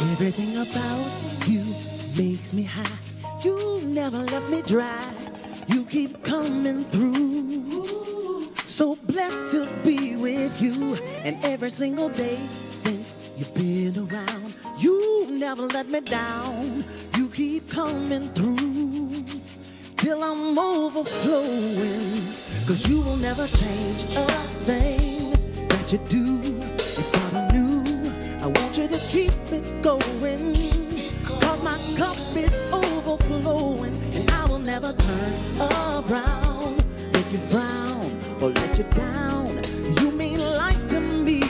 Everything about you makes me high. You never left me dry. You keep coming through. So blessed to be with you. And every single day since you've been around, you never let me down. You keep coming through till I'm overflowing. 'Cause you will never change a thing that you do. It's not anew. I want you to keep it going. 'Cause my cup is overflowing. And I will never turn around, make you frown, or let you down. You mean life to me.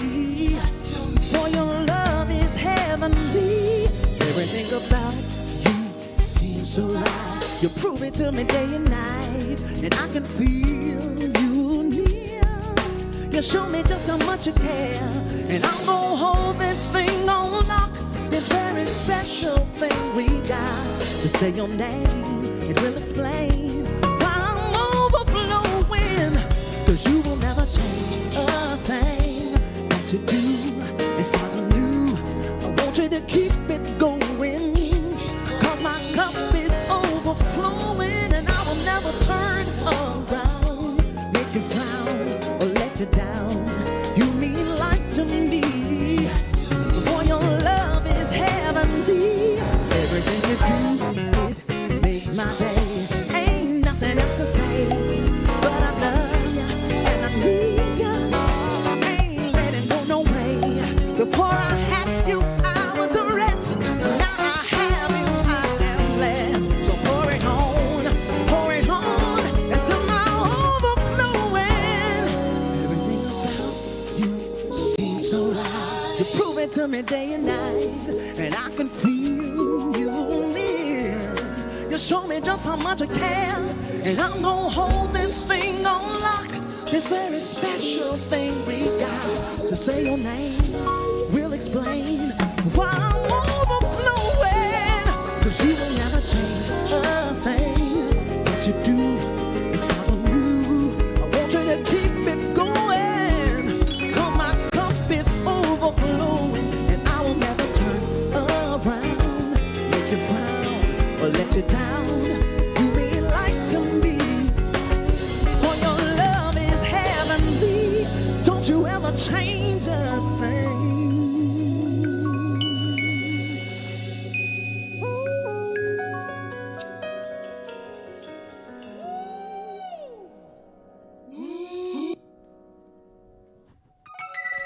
For your love is heavenly. Everything about you seems so right. You prove it to me day and night. And I can feel you near. You show me just how much you care. And I'm gonna hold this thing on lock. This very special thing we got. Just say your name, it will explain why I'm overflowing. 'Cause you will never change a thing that you do. It's not new. I want you to keep it going. 'Cause my cup is overflowing. And I will never turn around, make you frown, or let you down. You mean life to me. For your love is heavenly. Everything you do, it makes my day. Ain't nothing else to say. But I love you and I need you. Ain't letting go no way. Before I had you, I was a wretch. Now I have you, I am blessed. So pour it on until my overflowing. Everything about you seems so right. You prove it to me day and night. And I can feel you near. You show me just how much I care. And I'm gonna hold this thing on lock. This very special thing we got. To say your name, we'll explain why I'm overflowing. 'Cause you will never change a thing that you do. It's not new. I want you to keep it going. 'Cause my cup is overflowing. And I will never turn around, make you frown, or let you down. You mean life to me. For your love is heavenly. Don't you ever change a thing.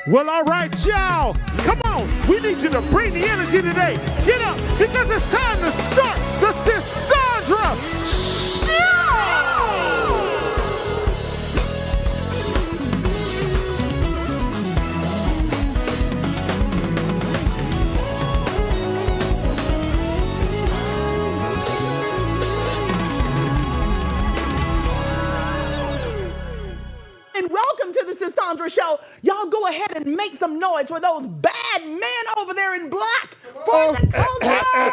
Well, all right, y'all. Come on. We need you to bring the energy today. Get up, because it's time to start the Sisaundra Show! And welcome to the Sisaundra Show. Y'all go ahead and make some noise for those bad men over there in black for the Comcast.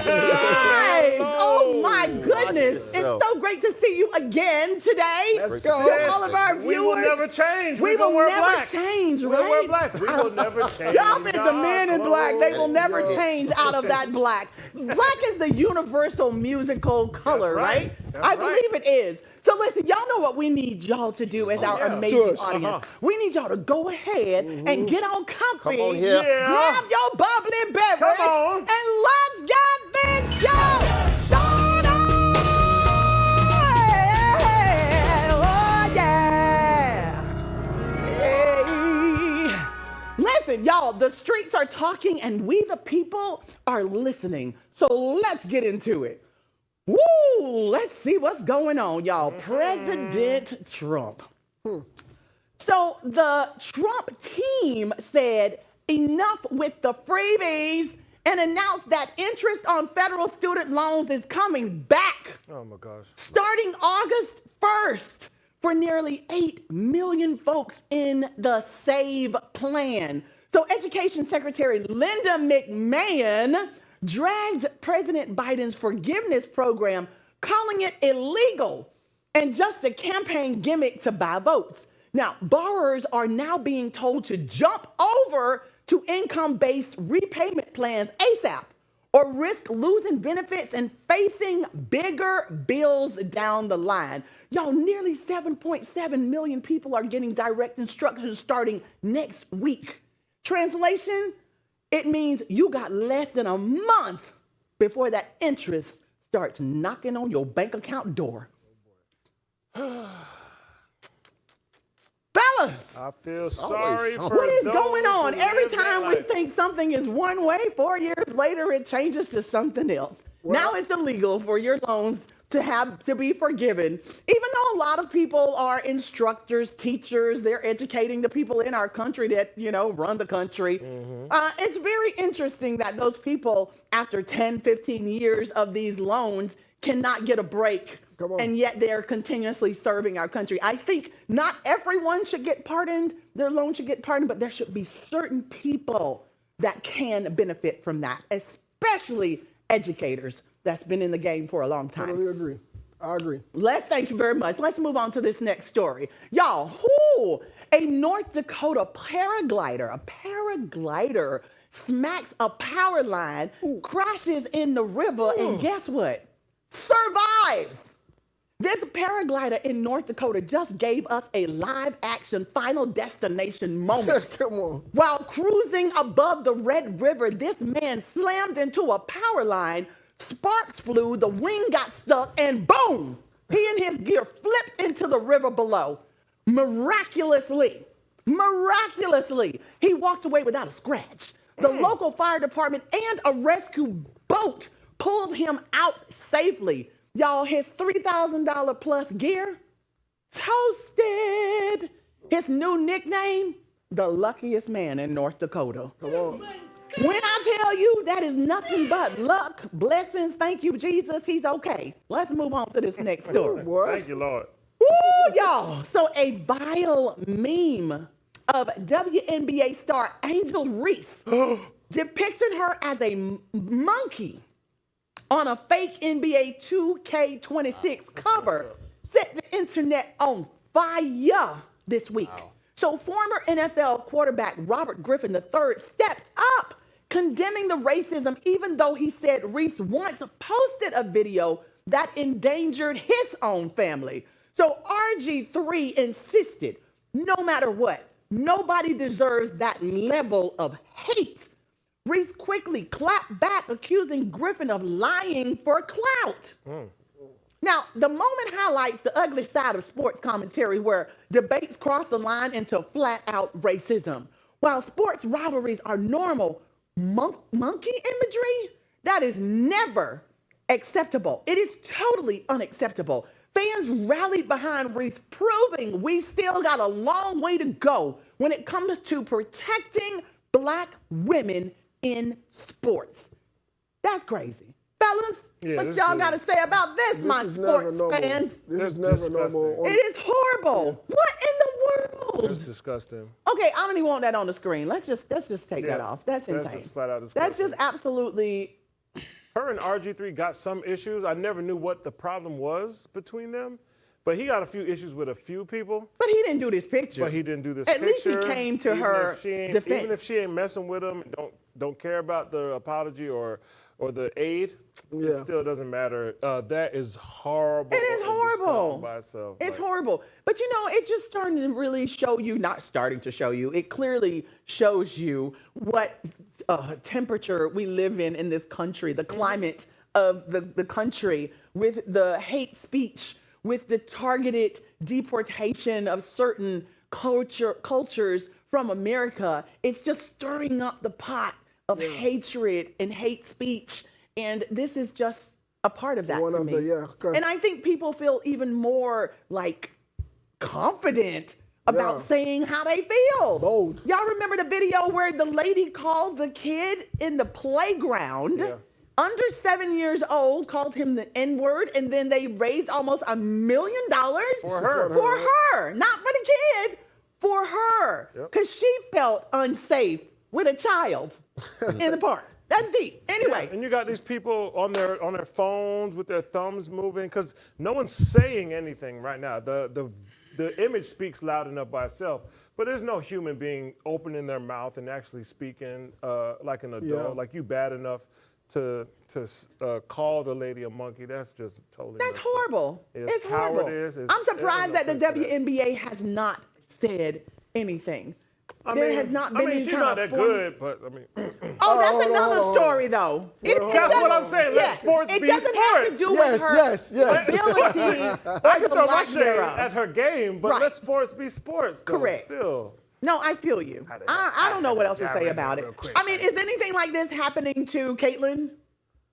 Guys, oh my goodness. It's so great to see you again today. Let's go. To all of our viewers. We will never change. We will wear never black. change, We'll right? wear black. We will never change. Stop it, the men in black. They will never change out of that black. Black is the universal musical color, right? I believe it is. So listen, y'all know what we need y'all to do as our amazing audience. We need y'all to go ahead and get on comfy, Come on here. grab your bubbly beverage, and let's get this show started! Oh yeah! Hey. Listen, y'all, the streets are talking and we the people are listening. So let's get into it. Woo! Let's see what's going on, y'all. President Trump. So the Trump team said enough with the freebies and announced that interest on federal student loans is coming back. Oh my gosh. Starting August 1st for nearly 8 million folks in the SAVE plan. So Education Secretary Linda McMahon dragged President Biden's forgiveness program, calling it illegal and just a campaign gimmick to buy votes. Now, borrowers are now being told to jump over to income-based repayment plans ASAP, or risk losing benefits and facing bigger bills down the line. Y'all, nearly 7.7 million people are getting direct instructions starting next week. Translation, it means you got less than a month before that interest starts knocking on your bank account door. Fellas, I feel sorry for what is those going on? who Every live that time we life. think something is one way, 4 years later it changes to something else. Now it's illegal for your loans to be forgiven, even though a lot of people are instructors, teachers, they're educating the people in our country that, run the country. It's very interesting that those people, after 10, 15 years of these loans, cannot get a break. And yet they're continuously serving our country. I think not everyone should get pardoned, their loan should get pardoned, but there should be certain people that can benefit from that, especially educators that's been in the game for a long time. I totally agree. I agree. Thank you very much. Let's move on to this next story. Y'all, a North Dakota paraglider smacks a power line, crashes in the river, and guess what? Survives. This paraglider in North Dakota just gave us a live action Final Destination moment. Come on. While cruising above the Red River, this man slammed into a power line, sparks flew, the wing got stuck, and boom, he and his gear flipped into the river below. Miraculously, he walked away without a scratch. The local fire department and a rescue boat pulled him out safely. Y'all, his $3,000 plus gear, toasted. His new nickname, the luckiest man in North Dakota. Come on. When I tell you that is nothing but luck, blessings, thank you, Jesus, he's okay. Let's move on to this next story. Thank you, Lord. Woo, y'all. So a vile meme of WNBA star Angel Reese depicted her as a monkey on a fake NBA 2K26 cover set the internet on fire this week. So former NFL quarterback Robert Griffin III stepped up, condemning the racism, even though he said Reese once posted a video that endangered his own family. So RG3 insisted, no matter what, nobody deserves that level of hate. Reese quickly clapped back, accusing Griffin of lying for clout. Now, the moment highlights the ugly side of sports commentary where debates cross the line into flat-out racism. While sports rivalries are normal, monkey imagery, that is never acceptable. It is totally unacceptable. Fans rallied behind Reese, proving we still got a long way to go when it comes to protecting Black women in sports. That's crazy. Fellas, what y'all got to say about this, my sports fans? This is never normal. It is horrible. What in the world? That's disgusting. Okay, I don't even want that on the screen. Let's just take that off. That's insane. Just flat out That's disgusting. just absolutely. Her and RG3 got some issues. I never knew what the problem was between them, but he got a few issues with a few people. But he didn't do this picture. But he didn't do this At picture. least he came to Even her if she ain't- defense. Even if she ain't messing with him, don't care about the apology or the aid, it still doesn't matter. That is horrible. It is horrible. By itself. It's horrible. But it's just starting to really show you, not starting to show you, it clearly shows you what temperature we live in this country, the climate of the country, with the hate speech, with the targeted deportation of certain cultures from America. It's just stirring up the pot of hatred and hate speech. And this is just a part of that for me. And I think people feel even more confident about saying how they feel. Bold. Y'all remember the video where the lady called the kid in the playground, under 7 years old, called him the N-word, and then they raised almost $1 million For her. For her, not for the kid, for her, because she felt unsafe with a child in the park. That's deep. Anyway. And you got these people on their phones with their thumbs moving because no one's saying anything right now. The image speaks loud enough by itself, But there's no human being opening their mouth and actually speaking like an adult. Yeah. Like you bad enough to call the lady a monkey. That's just totally. That's horrible. It's horrible. I'm surprised that the WNBA has not said anything. There has not been any she's kind not of that good, but I mean. Oh, that's another story, though. That's what I'm saying. Let sports it be doesn't have to sports. do with her ability. I can throw my lack shade thereof. at her game, but Right. let sports be sports. Though, Correct. Still. No, I feel you. I don't know what else to say about it. I mean, is anything like this happening to Caitlin?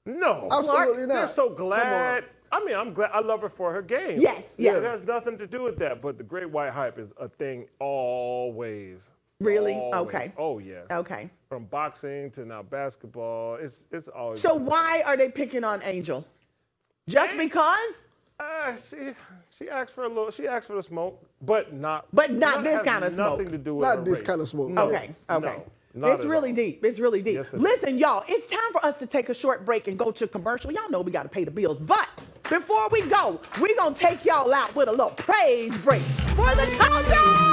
No. Absolutely not. They're so glad. I mean, I'm glad. I love her for her game. Yes, yes. It has nothing to do with that. But the great white hype is a thing always. Really? Always. Okay. Oh, yes. Okay. From boxing to now basketball, it's always. So why are they picking on Angel? Just because? She asked for a little. She asked for the smoke, but not. But not this has kind of smoke. Nothing to do with Not her this race. kind of smoke. No, Okay. No, not It's at really all. deep. It's really deep. Yes, it is. Listen, y'all, it's time for us to take a short break and go to commercial. Y'all know we got to pay the bills. But before we go, we're going to take y'all out with a little praise break for the countdown.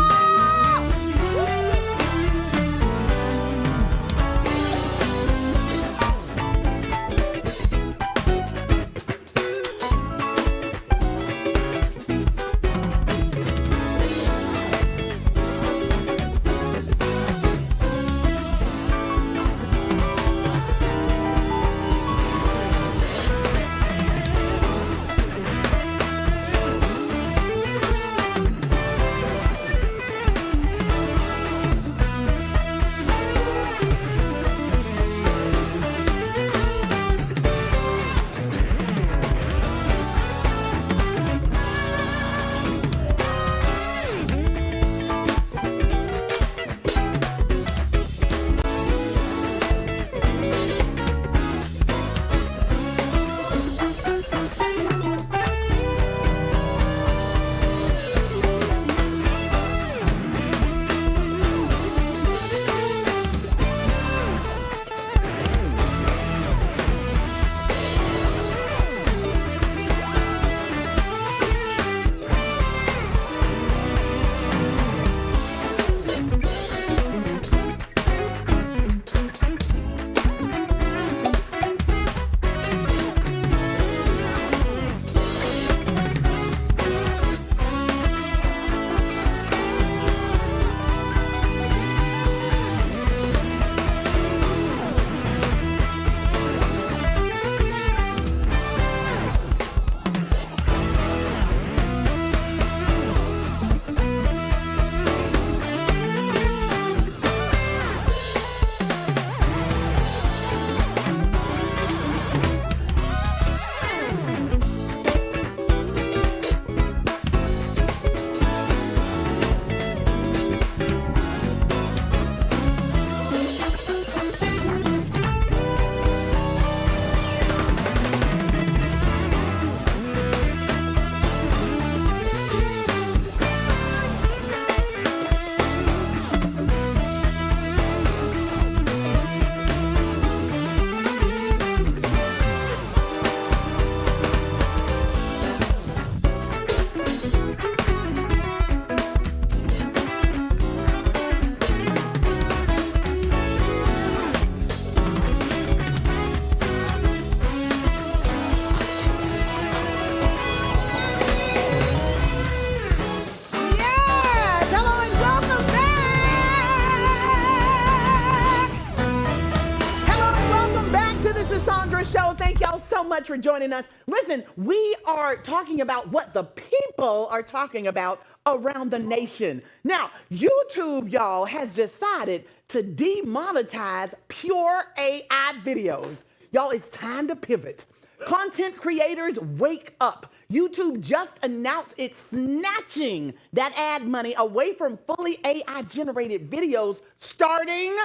Much for joining us. Listen, we are talking about what the people are talking about around the nation. Now, YouTube, y'all, has decided to demonetize pure AI videos. Y'all, it's time to pivot. Content creators, wake up. YouTube just announced it's snatching that ad money away from fully AI-generated videos starting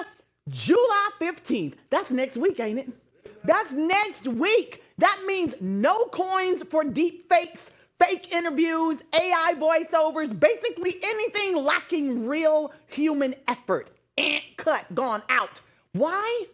July 15th. That's next week, ain't it? That's next week. That means no coins for deep fakes, fake interviews, AI voiceovers, basically anything lacking real human effort. Cut, gone out. Why?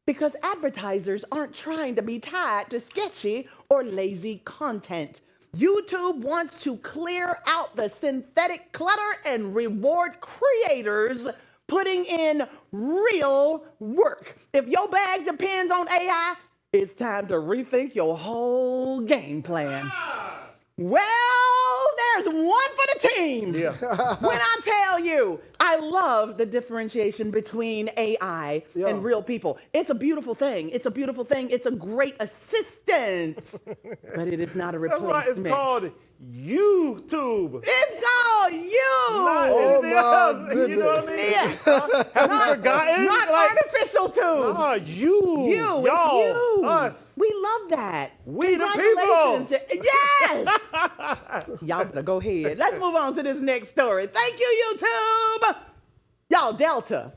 Because advertisers aren't trying to be tied to sketchy or lazy content. YouTube wants to clear out the synthetic clutter and reward creators putting in real work. If your bag depends on AI, it's time to rethink your whole game plan. Well, there's one for the team. Yeah. When I tell you, I love the differentiation between AI and real people. It's a beautiful thing. It's a beautiful thing. It's a great assistant, but it is not a That's replacement. why it's called YouTube. It's called you. Oh, my You know what I mean? Yeah. Have you forgotten? Not artificial tube. You. You, Y'all, it's you. us. We love that. We the Congratulations people. Yes. Y'all better go ahead. Let's move on to this next story. Thank you, YouTube. Y'all, Delta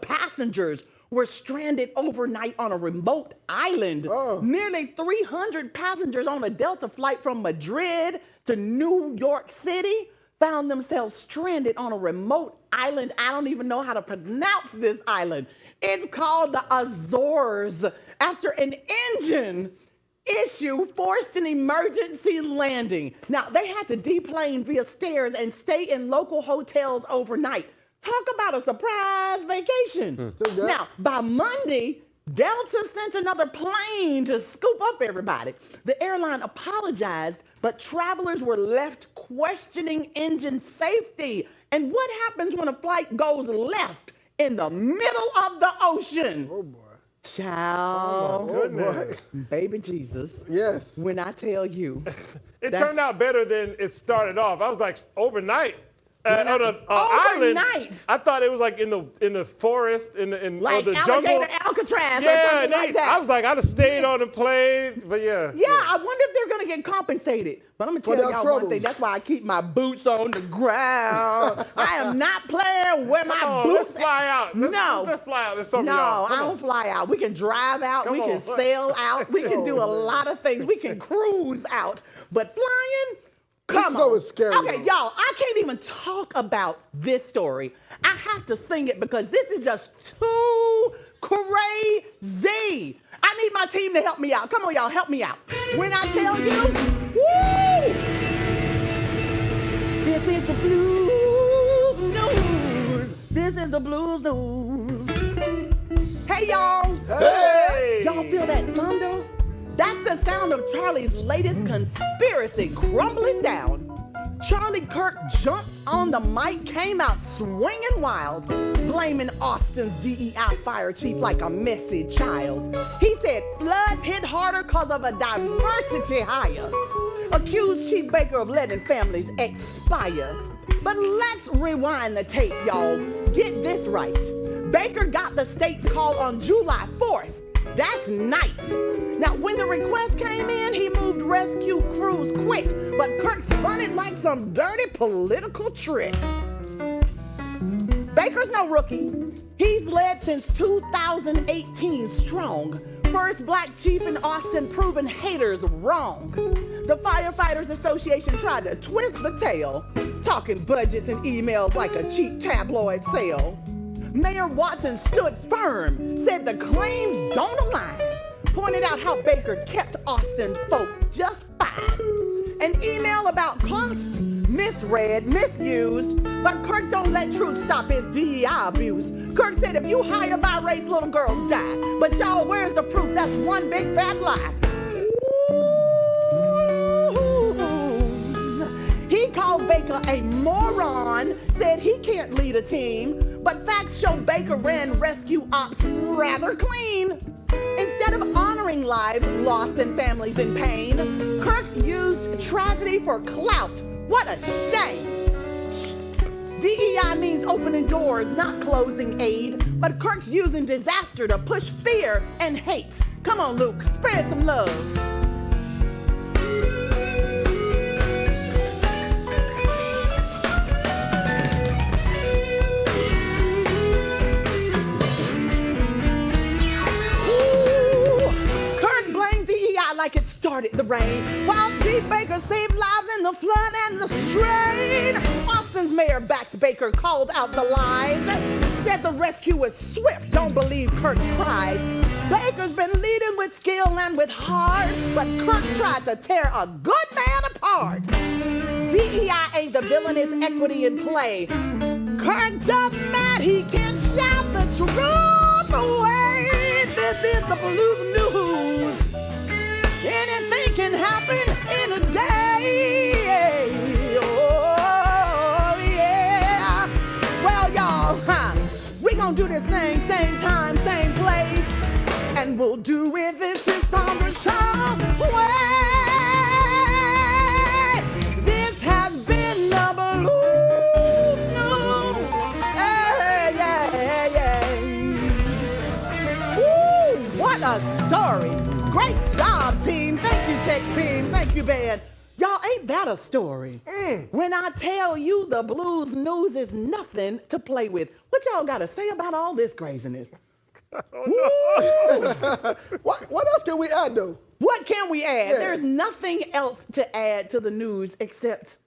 passengers were stranded overnight on a remote island. Nearly 300 passengers on a Delta flight from Madrid to New York City found themselves stranded on a remote island. I don't even know how to pronounce this island. It's called the Azores after an engine issue forced an emergency landing. Now, they had to deplane via stairs and stay in local hotels overnight. Talk about a surprise vacation. Now, by Monday, Delta sent another plane to scoop up everybody. The airline apologized, but travelers were left questioning engine safety. And what happens when a flight goes left in the middle of the ocean? Oh, boy. Child. Oh, goodness. Baby Jesus. Yes. When I tell you. It turned out better than it started off. I was like, overnight. On an island, I thought it was like in the forest, in like the alligator jungle. Alcatraz or Yeah, something like that. I was like, I'd have stayed on the plane, but yeah. Yeah, I wonder if they're gonna get compensated. But I'm gonna tell y'all one thing. That's why I keep my boots on the ground. I am not playing where my boots. Let's fly out. Let's fly out. Let's No, I don't fly out. We can drive out. We can sail out. We can do a lot of things. We can cruise out. But flying. Come on. Scary, okay, y'all, I can't even talk about this story. I have to sing it because this is just too crazy. I need my team to help me out. Come on, y'all, help me out. When I tell you, woo! This is the blues news. This is the blues news. Hey, y'all. Hey! Y'all feel that thunder? That's the sound of Charlie's latest conspiracy crumbling down. Charlie Kirk jumped on the mic, came out swinging wild, blaming Austin's DEI fire chief like a messy child. He said floods hit harder because of a diversity hire. Accused Chief Baker of letting families expire. But let's rewind the tape, y'all. Get this right. Baker got the state's call on July 4th. That's night. Now, when the request came in, he moved rescue crews quick, but Kirk spun it like some dirty political trick. Baker's no rookie. He's led since 2018 strong. First black chief in Austin proving haters wrong. The Firefighters Association tried to twist the tale, talking budgets and emails like a cheap tabloid sale. Mayor Watson stood firm, said the claims don't align, pointed out how Baker kept Austin folk just fine. An email about costs, misread, misused, but Kirk don't let truth stop his DEI abuse. Kirk said if you hire by race, little girls die. But y'all, where's the proof? That's one big fat lie. He called Baker a moron, said he can't lead a team, but facts show Baker ran rescue ops rather clean. Instead of honoring lives lost and families in pain, Kirk used tragedy for clout. What a shame. DEI means opening doors, not closing aid, but Kirk's using disaster to push fear and hate. Come on, Luke, spread some love. Like it started the rain, while Chief Baker saved lives in the flood and the strain. Austin's mayor backed Baker, called out the lies, said the rescue was swift, don't believe Kirk's cries. Baker's been leading with skill and with heart, but Kirk tried to tear a good man apart. DEI ain't the villain, it's equity in play. Kirk just mad he can't shout the truth away. This is the Blues News. Anything can happen in a day. Oh, yeah. Well, y'all, we gonna do this thing, same time, same place. And we'll do it this Sisaundra show way. This has been the Blues News. Yeah. Woo, what a story. Great job, team. Thank you, tech team. Thank you, band. Y'all, ain't that a story? When I tell you the Blues News is nothing to play with. What y'all got to say about all this craziness? What else can we add, though? What can we add? Yeah. There's nothing else to add to the news except...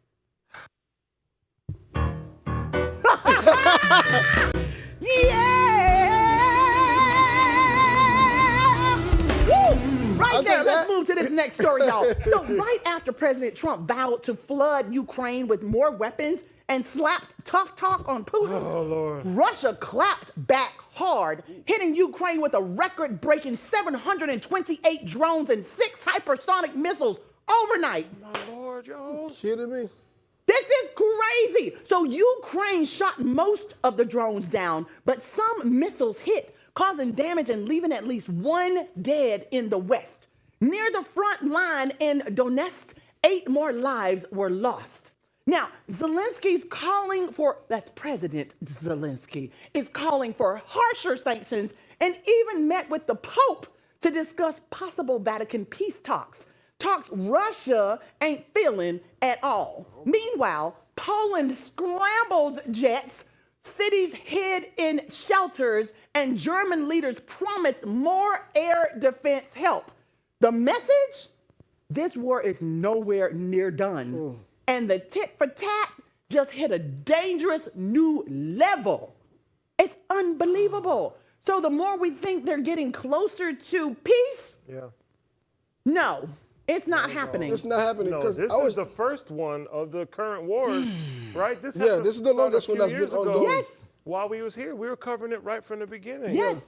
Yeah! Woo! Right there, let's move to this next story, y'all. So right after President Trump vowed to flood Ukraine with more weapons and slapped tough talk on Putin, Oh, Lord. Russia clapped back hard, hitting Ukraine with a record-breaking 728 drones and 6 hypersonic missiles overnight. My Lord, y'all. Kidding me? This is crazy. So Ukraine shot most of the drones down, but some missiles hit, causing damage and leaving at least 1 dead in the west. Near the front line in Donetsk, 8 more lives were lost. Now, Zelensky's calling for, that's President Zelensky, is calling for harsher sanctions and even met with the Pope to discuss possible Vatican peace talks. Talks Russia ain't feeling at all. Meanwhile, Poland scrambled jets, cities hid in shelters, and German leaders promised more air defense help. The message? This war is nowhere near done. And the tit for tat just hit a dangerous new level. It's unbelievable. So the more we think they're getting closer to peace, no, it's not happening. It's not happening. No, 'cause this is the first one of the current wars, right? This Yeah, this is the longest one that's been ongoing. Yes. While we was here, we were covering it right from the beginning. Yes.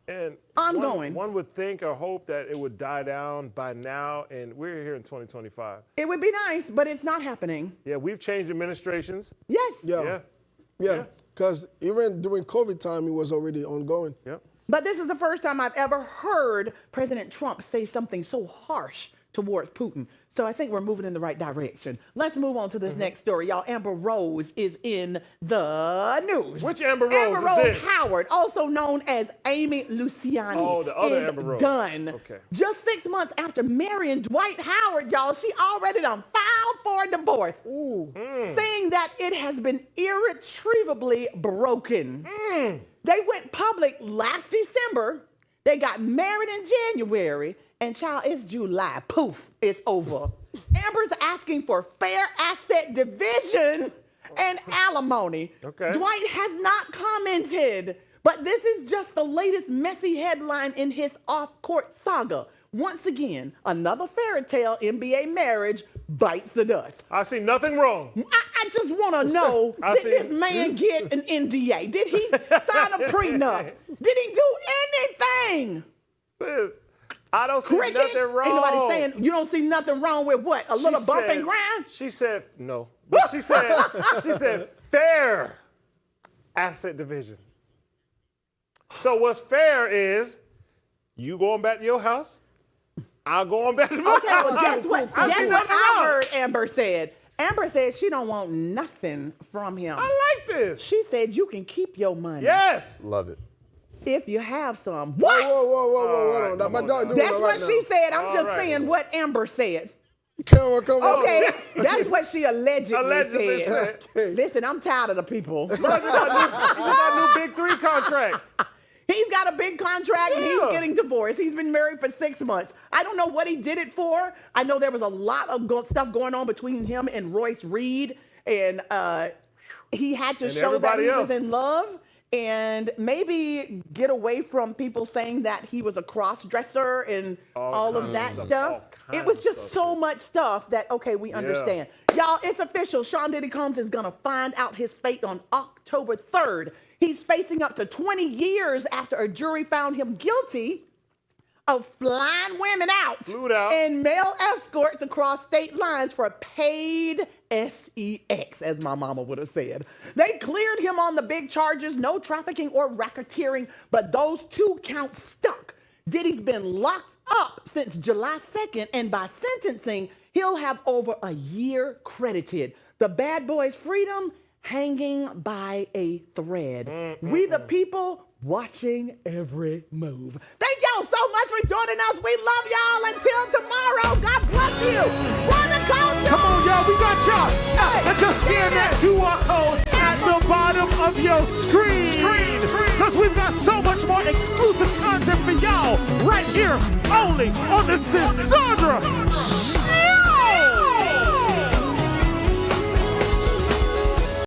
And Ongoing. One would think or hope that it would die down by now, and we're here in 2025. It would be nice, but it's not happening. Yeah, we've changed administrations. Yes. Yeah. Because even during COVID time, it was already ongoing. Yep. But this is the first time I've ever heard President Trump say something so harsh towards Putin. So I think we're moving in the right direction. Let's move on to this next story, y'all. Amber Rose is in the news. Which Amber Rose Amber is Rose this? Howard, also known as Amy Luciani, Oh, the other is Amber Rose. done. Okay. Just 6 months after marrying Dwight Howard, y'all, she already done filed for divorce, saying that it has been irretrievably broken. They went public last December. They got married in January, and child, it's July. Poof, it's over. Amber's asking for fair asset division and alimony. Okay. Dwight has not commented, but this is just the latest messy headline in his off-court saga. Once again, another fairy tale NBA marriage bites the dust. I see nothing wrong. I just want to know, did this man get an NDA? Did he sign a prenup? Did he do anything? Sis, I don't see Crickets? nothing wrong. Ain't nobody saying you don't see nothing wrong with what? A little bump and grind? She said, no. But she said fair asset division. So what's fair is you going back to your house, I'm going back to my Okay, house. well, guess what? I Guess see what nothing I wrong. heard Amber said. Amber said she don't want nothing from him. I like this. She said you can keep your money Yes. Love it. if you have some. What? Whoa. All right, Hold on. My come dog on doing That's it what right she now. said. I'm All just right. saying what Amber said. Come on. Okay, that's what she allegedly Allegedly said. said. Listen, I'm tired of the people. You just got a new Big 3 contract. He's got a big contract and he's Yeah. getting divorced. He's been married for 6 months. I don't know what he did it for. I know there was a lot of stuff going on between him and Royce Reed, and he had to And show that everybody he else. was in love. and maybe get away from people saying that he was a cross-dresser and all of that stuff. It was just so much stuff that, okay, we understand. Y'all, it's official. Sean Diddy Combs is going to find out his fate on October 3rd. He's facing up to 20 years after a jury found him guilty of flying women out and male escorts across state lines for paid sex, as my mama would have said. They cleared him on the big charges, no trafficking or racketeering, but those 2 counts stuck. Diddy's been locked up since July 2nd, and by sentencing, he'll have over a year credited. The bad boy's freedom hanging by a thread. We the people watching every move. Thank y'all so much for joining us. We love y'all. Until tomorrow, God bless you. Come on, y'all. We got y'all. Let's just scan that QR code at the bottom of your screen. Because we've got so much more exclusive content for y'all right here only on the Sisaundra